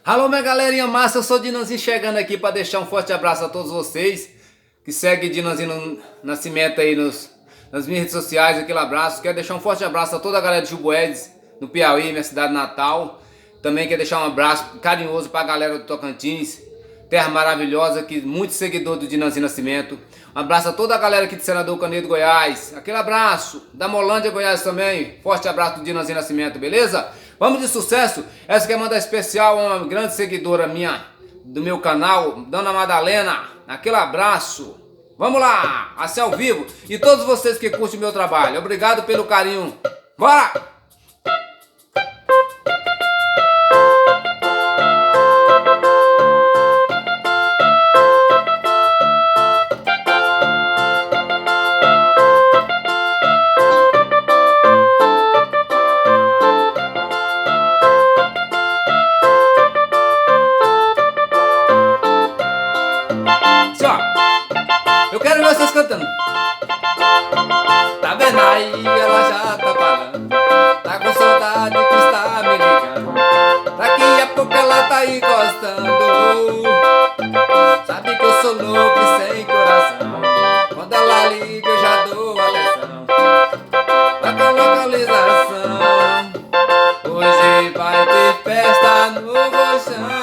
Alô, minha galerinha massa, eu sou o Dinanzinho chegando aqui para deixar um forte abraço a todos vocês que seguem Dinanzinho Nascimento aí nas minhas redes sociais. Aquele abraço. Quero deixar um forte abraço a toda a galera de Juboedes, no Piauí, minha cidade natal. Também quero deixar um abraço carinhoso para a galera do Tocantins, terra maravilhosa, que muito seguidor do Dinanzinho Nascimento. Um abraço a toda a galera aqui de Senador Canedo, Goiás. Aquele abraço da Molândia, Goiás também. Forte abraço do Dinanzinho Nascimento, beleza? Vamos de sucesso. Essa quer mandar especial a uma grande seguidora minha do meu canal, Dona Madalena. Aquele abraço. Vamos lá, assim ao vivo. E todos vocês que curtem o meu trabalho, obrigado pelo carinho. Bora! Eu quero ver vocês cantando. Tá vendo aí, ela já tá falando. Tá com saudade que está me ligando. Daqui a pouco ela tá encostando. Sabe que eu sou louco e sem coração. Quando ela liga eu já dou atenção. Vai com localização. Hoje vai ter festa no colchão.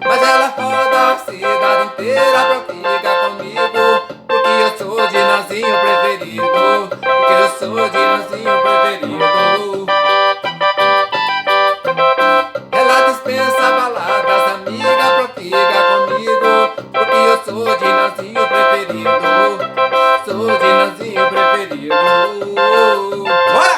Mas ela roda a cidade inteira pra ficar comigo, porque eu sou o Dinanzinho preferido. Porque eu sou o Dinanzinho preferido. Ela dispensa baladas, amiga, pra ficar comigo, porque eu sou o Dinanzinho preferido. Sou o Dinanzinho preferido. Bora!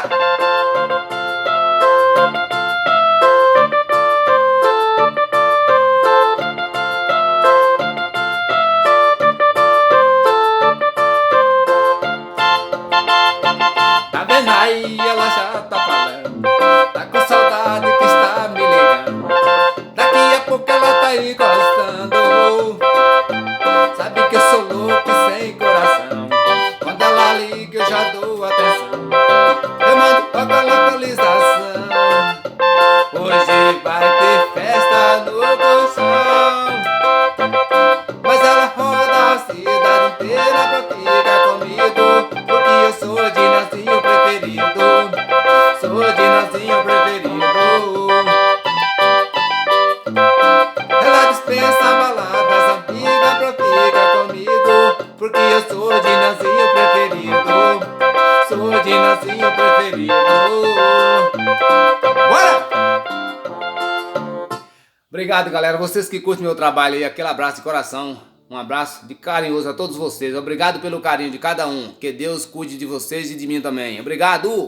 Aí ela já tá falando. Tá com saudade que está me ligando. Daqui a pouco ela tá encostando. Sabe que eu sou louco e sem coração. Quando ela liga eu já dou atenção. Eu mando toca a localização. Hoje vai ter festa no colchão. Mas ela roda a cidade inteira pra ficar comigo, porque eu sou o Dinanzinho preferido. Sou o Dinanzinho preferido. Ela dispensa baladas, amiga, pra ficar comigo, porque eu sou o Dinanzinho preferido. Sou o Dinanzinho preferido. Bora! Obrigado, galera. Vocês que curtem meu trabalho aí, aquele abraço de coração. Um abraço de carinhoso a todos vocês. Obrigado pelo carinho de cada um. Que Deus cuide de vocês e de mim também. Obrigado!